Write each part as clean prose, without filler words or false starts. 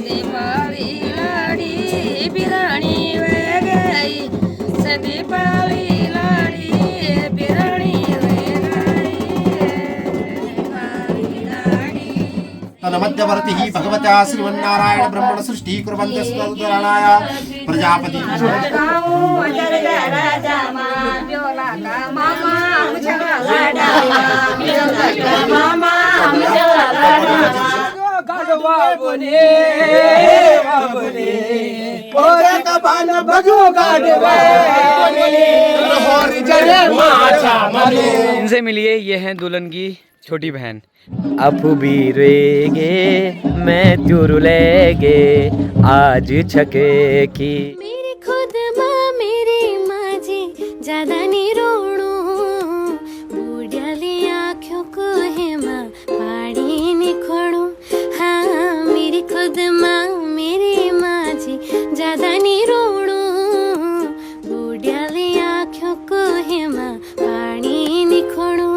सदी पाली लाड़ी बिरानी वे गई सदी पाली लाड़ी बिरानी वे गई तन्मध्यवर्ति भगवत्या श्रीमन्नारायण ब्रह्मण सृष्टि कुर्वन्ते स्वतन्त्राणाय प्रजापति इनसे मिलिए, ये हैं दुल्हन की छोटी बहन। अब भी रेगे मैं तुरु लेगे आज छके की मेरी खुद माँ मेरी माँ जी ज्यादा नहीं रोणू बूढ़ियाली आँखों को है माँ पाड़ी नहीं खोड़ू। हाँ मेरी खुद माँ मेरी माँ जी ज्यादा नहीं रोणू बूढ़ियाली आँखों को है माँ पाड़ी नहीं खोड़ू।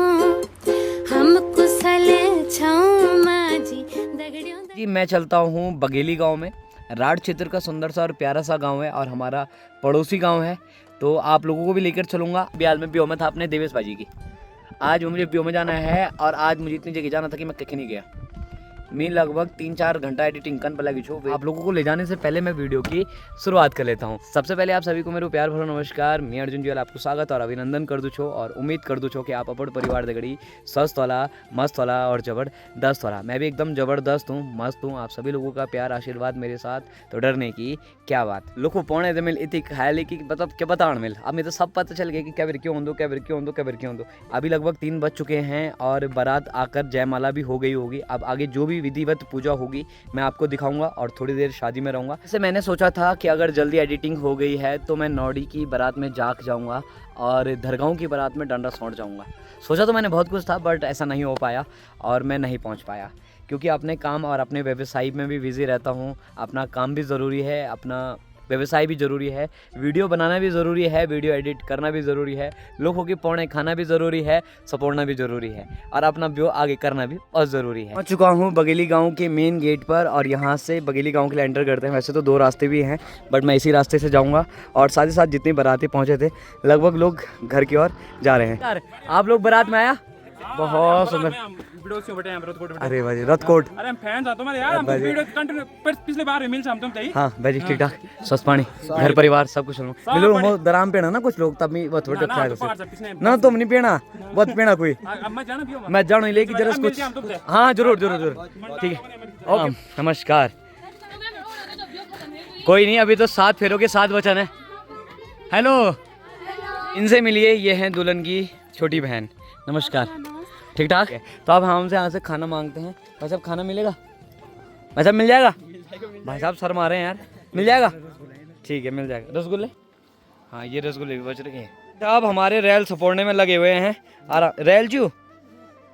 जी मैं चलता हूँ बघेली गांव में। राठ क्षेत्र का सुंदर सा और प्यारा सा गांव है और हमारा पड़ोसी गांव है, तो आप लोगों को भी लेकर चलूँगा। बिहार में ब्योह में था अपने देवेश बाजी की। आज मुझे ब्योह में जाना है और आज मुझे इतनी जगह जाना था कि मैं कहीं नहीं गया। मैं लगभग 3-4 घंटा एडिटिंग कर लगी छो। आप लोगों को ले जाने से पहले मैं वीडियो की शुरुआत कर लेता हूँ। सबसे पहले आप सभी को मेरे प्यार भरा नमस्कार। मैं अर्जुन जी आपको स्वागत और अभिनंदन कर दूँ छो और उम्मीद कर दूँ छो कि आप अपन परिवार दगड़ी स्वस्थ वाला, मस्त वाला और जबरदस्त वाला। मैं भी एकदम जबरदस्त हूँ, मस्त हूँ। आप सभी लोगों का प्यार आशीर्वाद मेरे साथ, तो डरने की क्या बात। लोग को पौने दे मिल इतनी ख्याल की मतलब क्या बताण मिल। अब मुझे तो सब पता चल गया कि कैबिर क्यों दो कैबिर क्यों दो कैबिर क्यों दो। अभी लगभग 3 बज चुके हैं और बारात आकर जयमाला भी हो गई होगी। अब आगे जो भी विधिवत पूजा होगी मैं आपको दिखाऊंगा और थोड़ी देर शादी में रहूंगा। जैसे मैंने सोचा था कि अगर जल्दी एडिटिंग हो गई है तो मैं नौड़ी की बारात में जाक जाऊंगा और दरगांव की बारात में डंडा सौंट जाऊंगा। सोचा तो मैंने बहुत कुछ था बट ऐसा नहीं हो पाया और मैं नहीं पहुंच पाया क्योंकि अपने काम और अपने व्यवसाय में भी बिजी रहता हूं। अपना काम भी ज़रूरी है, अपना व्यवसाय भी ज़रूरी है, वीडियो बनाना भी ज़रूरी है, वीडियो एडिट करना भी ज़रूरी है, लोगों की पौने खाना भी ज़रूरी है, सपोर्टना भी ज़रूरी है और अपना व्यू आगे करना भी बहुत ज़रूरी है। पहुंच चुका हूं बघेली गांव के मेन गेट पर और यहां से बघेली गांव के लिए एंटर करते हैं। वैसे तो 2 रास्ते भी हैं बट मैं इसी रास्ते से जाऊँगा और साथ ही साथ जितनी बाराती पहुँचे थे लगभग लोग घर की ओर जा रहे हैं। आप लोग बारात में आया? बहुत सुंदर। अरे भाई रतकोट। अरे हम फैन हैं तुम्हारे यार, हम वीडियो कंटिन्यू पिछले बार मिल हम तुम तई। हां भाई ठीक ठाक, स्वस्थ पानी, घर परिवार सब कुछ मिलो। वो दराम पेना ना कुछ लोग, तब मैं वो थोड़े ख्याल से ना तुम नहीं पेना, बहुत पेना कोई। मैं जानो लेके जरा कुछ। हां जरूर जरूर जरूर, ठीक है ओके नमस्कार। कोई नहीं, अभी तो 7 फेरों के 7 वचन है। हेलो, इनसे मिलिए, ये हैं दुल्हन की छोटी बहन। नमस्कार, ठीक ठाक है। तो अब हमसे यहाँ से खाना मांगते हैं। भाई साहब खाना मिलेगा? भाई साहब मिल जाएगा? भाई साहब शर्म आ रहे हैं यार, मिल जाएगा? ठीक है मिल जाएगा। रसगुल्ले? हाँ ये रसगुल्ले भी बच रखे हैं। अब हमारे रेल सपोड़ने में लगे हुए हैं। रेल जू?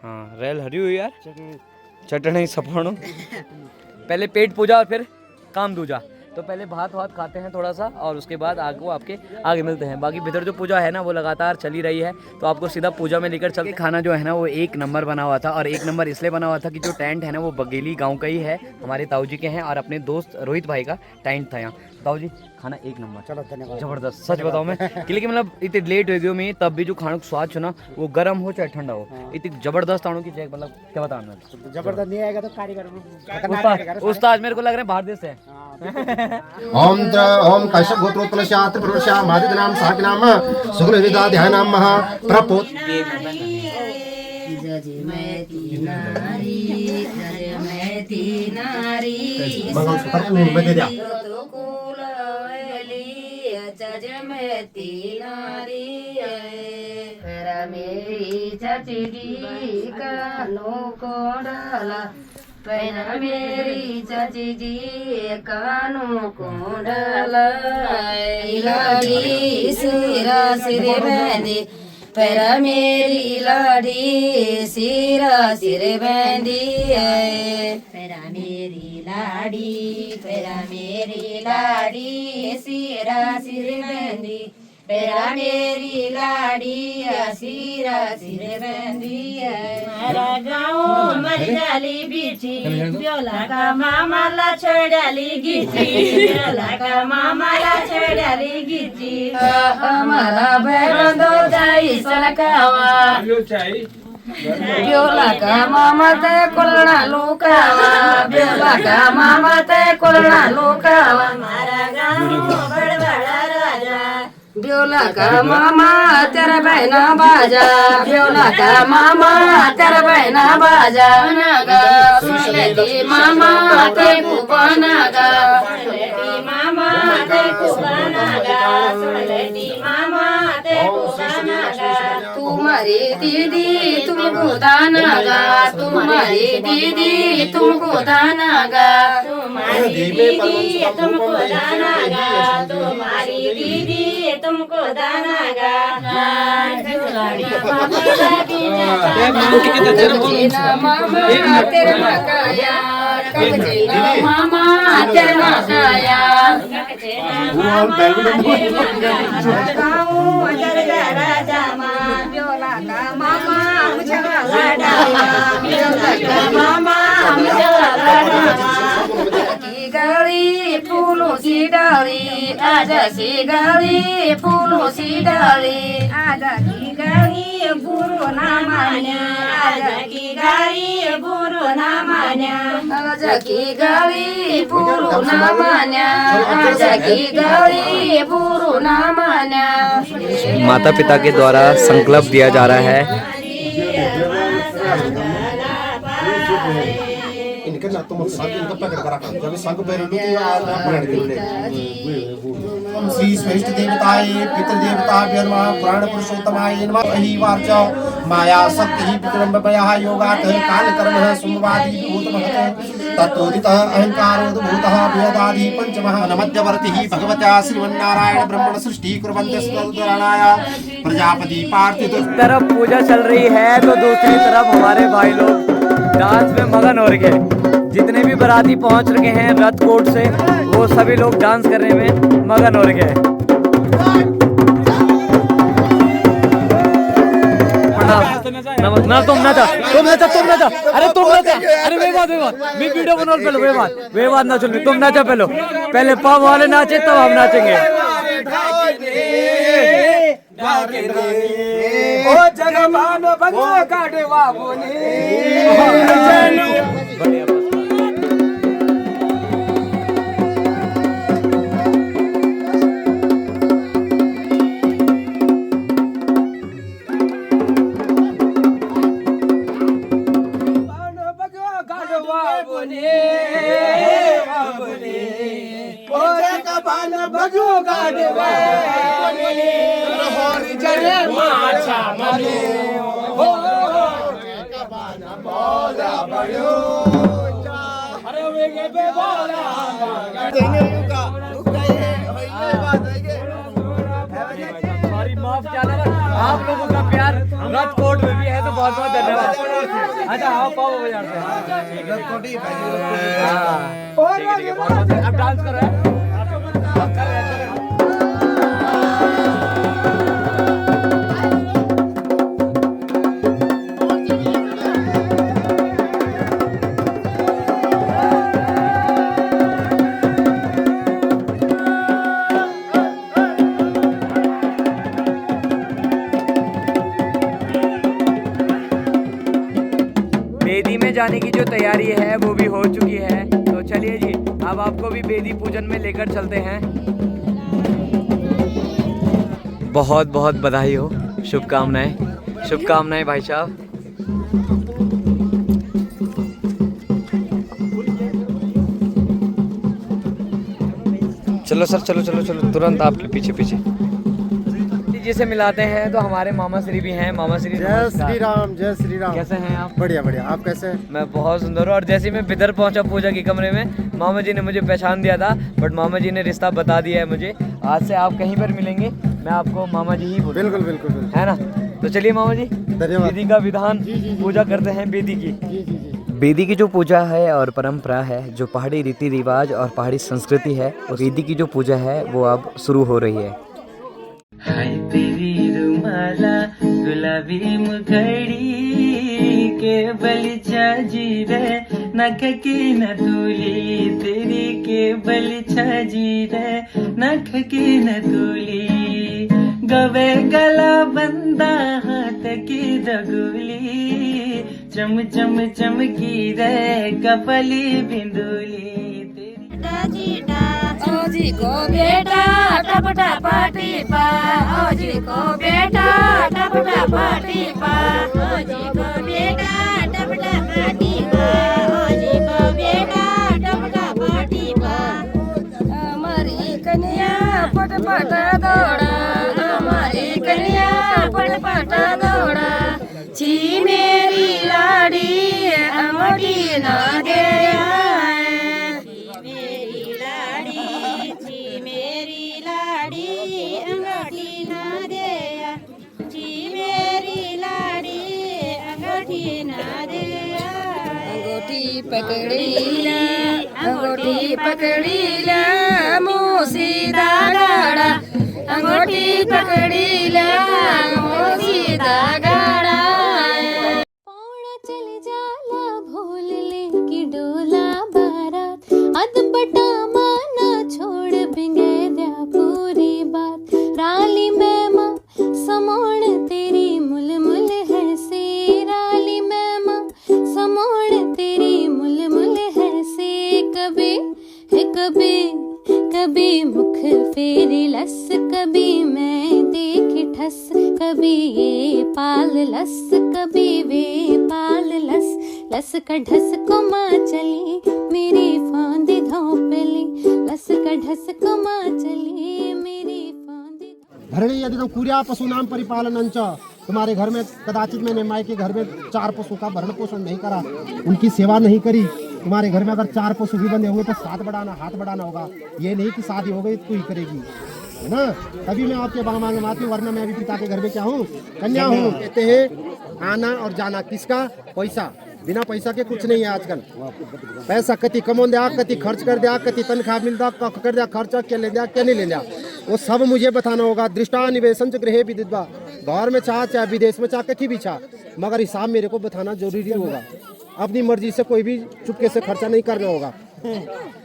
हाँ रेल हरी हुई यार, चटनी सपोड़ो। पहले पेट पूजा और फिर काम दूजा। तो पहले भात वात खाते हैं थोड़ा सा और उसके बाद आपके आगे मिलते हैं। बाकी भीतर जो पूजा है ना वो लगातार चली रही है, तो आपको सीधा पूजा में लेकर चलते। खाना जो है ना वो 1 नंबर बना हुआ था और 1 नंबर इसलिए बना हुआ था कि जो टेंट है ना वो बघेली गांव का ही है, हमारे ताऊ जी के हैं और अपने दोस्त रोहित भाई का टेंट था यहाँ। ताऊ जी खाना 1 नंबर, चलो धन्यवाद, जबरदस्त। सच बताओ मैं कि मतलब इतनी लेट हो गई मैं तब भी जो खाने का स्वाद छो ना वो गर्म हो चाहे ठंडा हो, इतनी जबरदस्त आणु की मतलब क्या बताना। जबरदस्त नहीं आएगा तो कारीगर उस्ताद मेरे को लग रहा है बाहर देश से। ओम कैशव गोत्रोत्पलस्या त्रिपुरुषा मादिनाम साकिनाम सुगुल विदा ध्यानाम महा प्रपोत मेरी चाची जी का नो कोडला पैना मेरी चाची जी कानू कोडला लाड़ी सिरा सिरे बंदी पैरा मेरी लाड़ी सिरा सिरे बंदी पैरा मेरी लाड़ी सिरा सिरे बंदी पैरा मेरी लाड़ी सिरा सिरे बंदी है मारा गाँव मर डाली बीची ब्योला का मामाला छोड़ाली गीची ब्योला का मामाला छोड़ाली गीची हमारा बैरन दो जाई सलकावा ब्योला का मामा ते कोलना लुकावा ब्योला का मामा ते कोलना लुकावा मारा गाँव बड़बड़ा राजा ब्योला का मामा तेरा बहना बाजा ब्योला का मामा तेरा बहना बाजा नागा सुन लेती मामा ते कुबानागा सुन लेती मामा ते कुबानागा सुन लेती मामा ते कुबानागा तुम्हारी दीदी तुमको दानागा तुम्हारी दीदी तुमको दानागा तुम्हारी दीदी तुमको दानागा तुम्हारी दीदी तुमको दानागा मामा तेरे मकाया मामा तेरे मकाया ब्योला का मामा मुझे की गली फूलों की डाली आजा सी गली फूलों सी डाली आजा की गली बुरो ना मान्या आजा की गली बुरो ना मान्या आजा की गली बुरो ना मान्या आजा की गली बुरो ना मान्या। माता पिता के द्वारा संकल्प दिया जा रहा है। इनके ना तो संग इनका प्रकट करा काम जब संग पे रुटी पुराण श्री श्रेष्ठ देवताए पितृ देवता ब्रह्मा पुराण पुरुषोत्तमाय नमः अहि वार्च माया शक्ति ही विक्रमया योगात् काल कर्म सुमवादी भूतमहत् तत्तोदितः अहंकारोद्भूतः वेदादि पंचमः नमध्यवर्तिः भगवता श्रीमन्नारायण ब्रह्मण सृष्टि कुर्वन्ते स्तुतराणाय प्रजापति पार्थिव। तरफ पूजा चल रही है तो दूसरी तरफ हमारे भाई लोग डांस में मगन हो रहे हैं। जितने भी बाराती पहुंच रखे हैं रथ कोट से वो सभी लोग डांस करने में मगन हो रहे हैं। ना तुम ना था अरे वे बात मैं वीडियो बना पहले वे बात ना चल तुम नाचा पहले पाव वाले नाचे तब हम नाचेंगे। ओ जगमान भगवा काटे बाबूनी आप लोगों का प्यार रथ कोट में भी है तो बहुत बहुत धन्यवाद। अच्छा आओ पाओ बजाते हैं। अब डांस करो बेदी में जाने की जो तैयारी है वो भी हो चुकी है। तो चलिए जी अब आपको भी बेदी पूजन में लेकर चलते हैं। बहुत बहुत बधाई हो, शुभकामनाएं भाई साहब। चलो सर चलो तुरंत आपके पीछे जी से मिलाते हैं। तो हमारे मामा श्री भी हैं। मामा श्री जय श्री राम। कैसे हैं आप? बढ़िया आप कैसे हैं? मैं बहुत सुंदर हूँ। और जैसे ही मैं बिदर पहुंचा पूजा के कमरे में मामा जी ने मुझे पहचान दिया था, बट मामा जी ने रिश्ता बता दिया है मुझे। आज से आप कहीं पर मिलेंगे मैं आपको मामा जी ही बोलूँगा। बिल्कुल है ना। तो चलिए मामा जी धन्यवाद। बेदी का विधान पूजा करते हैं बेदी की। बेदी की जो पूजा है और परंपरा है, जो पहाड़ी रीति रिवाज और पहाड़ी संस्कृति है, और बेदी की जो पूजा है वो अब शुरू हो रही है। हाय तेरी रुमाला गुलाबी मुखड़ी केवल छाजी रे नख की न धूली तेरी केवल छाजी रे नख की न धूली गवे गला बंदा हाथ की रगुली चम चम चमकी रे कपली बिंदुली ओजी को बेटा टप टप टीपा ओजी को बेटा टप टप टीपा ओजी को बेटा टप टप टीपा ओजी को बेटा टप टप टीपा हमारी कन्या पट पट दौड़ा हमारी कन्या पट पट दौड़ा छी मेरी लाड़ी अंगूठी ना दे अंगूठी पकड़ी ला मूसीदा गाड़ा अंगूठी पकड़ी ला मूसीदा गाड़ा पौड़ा चल जाला भूल ले कि डोला बारात अद बटा माना छोड़ बिंगे दिया पूरी बात राली में माँ समोण तेरी मुल मुल है से राली में माँ समोण तेरी मुल मुल है से कभी है कभी मुख फेरी लस कभी मैं देखी ठस कभी ये पाल लस कभी वे पाल लस लस का ढस को माँ चली मेरी फांदी धौपली लस का ढस को माँ चली मेरी फांदी धरणी यदि कुर्या पशुनाम परिपालनंच तुम्हारे घर में कदाचित मैंने माई के घर में 4 पशु का भरण पोषण नहीं करा उनकी सेवा नहीं करी तुम्हारे घर में अगर 4 पशु भी बंधे होंगे तो हाथ बढ़ाना होगा ये नहीं कि शादी हो गई तू ही करेगी है ना तभी मैं आपके बाँ मांग माती हूँ वरना मैं भी पिता के घर में क्या हूँ कन्या हूँ कहते हैं आना और जाना किसका पैसा बिना पैसा के कुछ नहीं है आजकल पैसा कति कमो दिया कति खर्च कर दिया कति तनख्वाह मिलता कख कर दिया खर्चा क्या ले दिया क्या नहीं ले दिया वो सब मुझे बताना होगा दृष्टा निवेशन गृह विदित्वा घर में चाहे विदेश में चाहे कहीं भी मगर हिसाब मेरे को बताना जरूरी होगा अपनी मर्जी से कोई भी चुपके से खर्चा नहीं करना होगा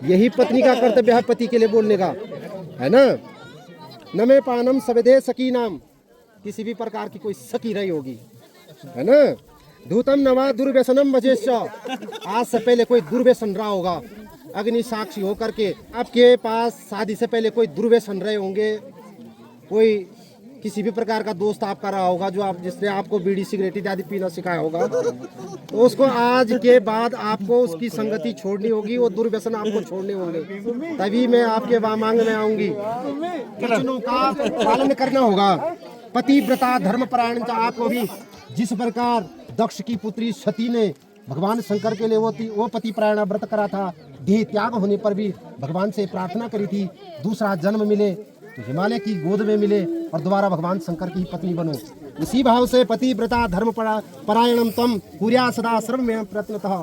यही पत्नी का कर्तव्य है पति के लिए बोलने का है ना न में पानम सवेदे सकी नाम किसी भी प्रकार की कोई सकी रही होगी है ना धूतम नवा दुर्व्यसनम वजेश आज से पहले कोई दुर्व्यसन रहा होगा अग्नि साक्षी होकर के आपके पास शादी से पहले कोई दुर्व्यसन रहे होंगे कोई किसी भी प्रकार का दोस्त आपका रहा होगा जो आप जिसने आपको बीड़ी सिगरेट इत्यादि पीना सिखाया होगा तो उसको आज के बाद आपको उसकी संगति छोड़नी होगी वो दुर्व्यसन आपको छोड़ने होंगे तभी मैं आपके वामांग में आऊंगी वचनों का पालन करना होगा पतिव्रता धर्मपरायण आपको भी जिस प्रकार दक्ष की पुत्री सती ने भगवान शंकर के लिए वो पतिपरायण व्रत करा था देह त्याग होने पर भी भगवान से प्रार्थना करी थी दूसरा जन्म मिले तो हिमालय की गोद में मिले और दोबारा भगवान शंकर की पत्नी बनो इसी भाव से पतिव्रता धर्म परायणम तम कुर्या सदा सर्व में प्रयत्नतः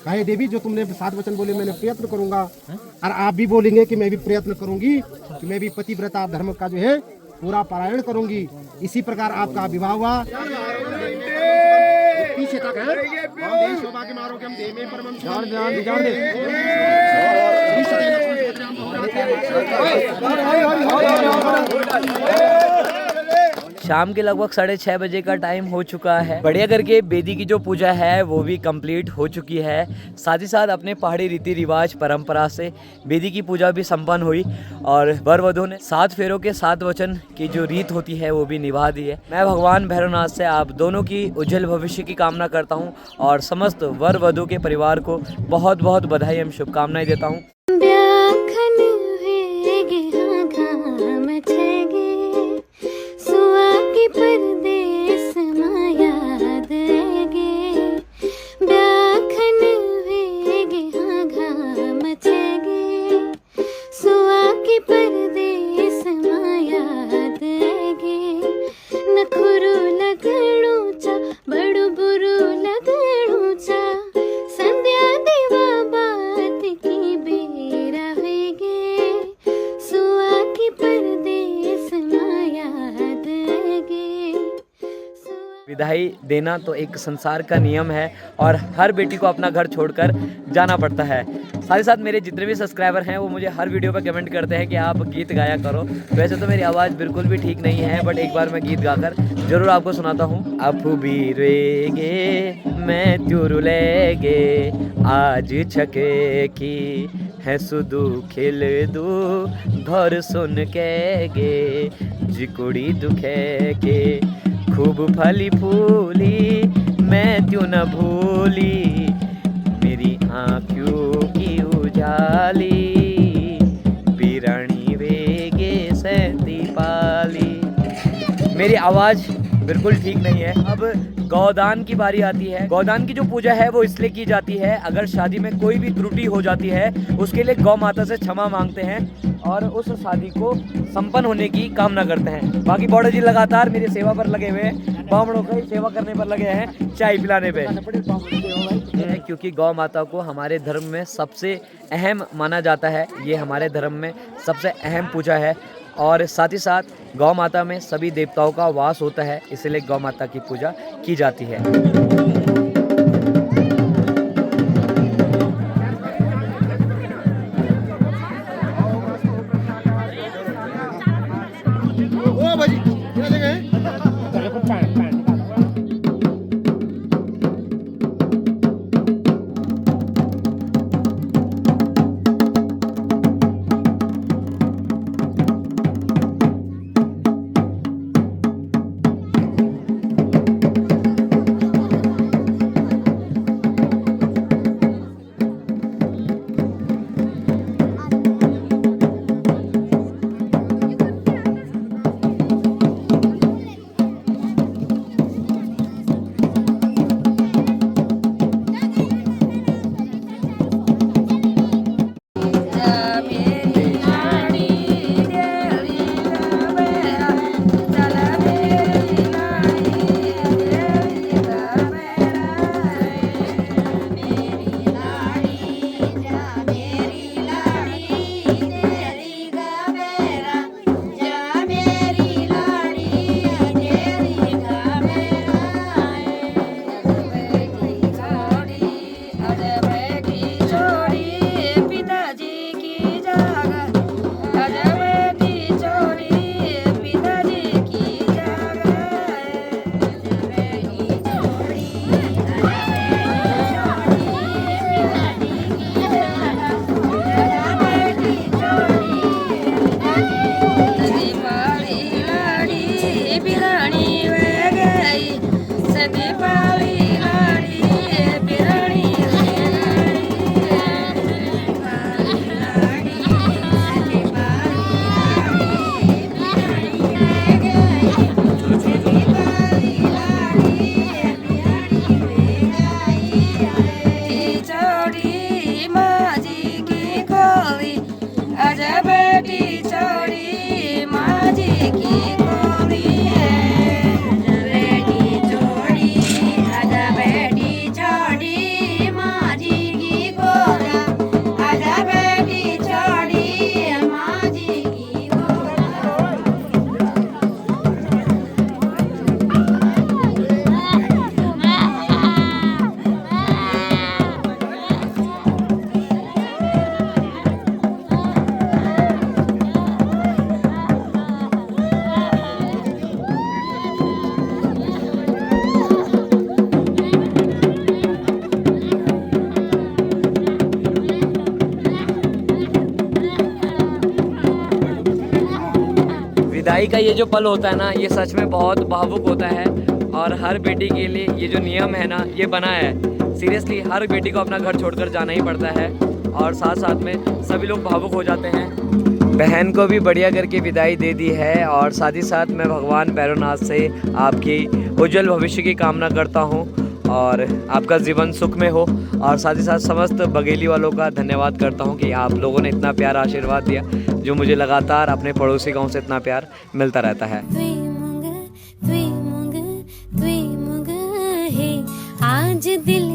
कहे देवी जो तुमने 7 वचन बोले मैंने प्रयत्न करूंगा और आप भी बोलेंगे कि मैं भी प्रयत्न करूंगी कि मैं भी पतिव्रता धर्म का जो है पूरा पारायण करूंगी इसी प्रकार आपका विवाह हुआ पीछे तक है सौभाग्य आरोग्यम देह में परमम ध्यान दे शाम के लगभग 6:30 बजे का टाइम हो चुका है। बढ़िया करके बेदी की जो पूजा है वो भी कंप्लीट हो चुकी है। साथ ही साथ अपने पहाड़ी रीति रिवाज परंपरा से बेदी की पूजा भी संपन्न हुई और वर वधू ने 7 फेरों के 7 वचन की जो रीत होती है वो भी निभा दी है। मैं भगवान भैरवनाथ से आप दोनों की उज्जवल भविष्य की कामना करता हूँ और समस्त वर वधू के परिवार को बहुत बहुत बधाई एवं शुभकामनाएं देता हूँ। परदेस याद गे ब्याखन वेगे हाँ घाम छेगे सुआ की परदेस याद गे नखुरु लगणूचा बड़ू बुरु लगणूचा संध्या देवा बात की बेरा वेगे सुआ की परदेस याद विदाई देना तो एक संसार का नियम है और हर बेटी को अपना घर छोड़कर जाना पड़ता है। साथ ही साथ मेरे जितने भी सब्सक्राइबर हैं वो मुझे हर वीडियो पर कमेंट करते हैं कि आप गीत गाया करो। वैसे तो मेरी आवाज़ बिल्कुल भी ठीक नहीं है, बट एक बार मैं गीत गाकर ज़रूर आपको सुनाता हूँ। आपू भी रेगे मैं त्यूरु लेगे आज छके की है सुदू खिल दू घर सुन के गे जिकुड़ी दुखे के खूब फली फूली मैं त्यों न भूली मेरी आँखों की उजाली पीरानी वेगे सहती पाली। मेरी आवाज़ बिल्कुल ठीक नहीं है। अब गौदान की बारी आती है। गौदान की जो पूजा है वो इसलिए की जाती है, अगर शादी में कोई भी त्रुटि हो जाती है उसके लिए गौ माता से क्षमा मांगते हैं और उस शादी को संपन्न होने की कामना करते हैं। बाकी बॉर्डर जी लगातार मेरी सेवा पर लगे हुए हैं, बामणों की सेवा करने पर लगे हैं, चाय पिलाने पे, क्योंकि गौ माता को हमारे धर्म में सबसे अहम माना जाता है। ये हमारे धर्म में सबसे अहम पूजा है और साथ ही साथ गौ माता में सभी देवताओं का वास होता है, इसलिए गौ माता की पूजा की जाती है। विदाई का ये जो पल होता है ना, ये सच में बहुत भावुक होता है और हर बेटी के लिए ये जो नियम है ना, ये बना है। सीरियसली हर बेटी को अपना घर छोड़कर जाना ही पड़ता है और साथ साथ में सभी लोग भावुक हो जाते हैं। बहन को भी बढ़िया करके विदाई दे दी है और साथ ही साथ मैं भगवान भैरवनाथ से आपकी उज्जवल भविष्य की कामना करता हूँ और आपका जीवन सुख में हो और साथ ही साथ समस्त बघेली वालों का धन्यवाद करता हूँ कि आप लोगों ने इतना प्यारा आशीर्वाद दिया, जो मुझे लगातार अपने पड़ोसी गांव से इतना प्यार मिलता रहता है। आज दिल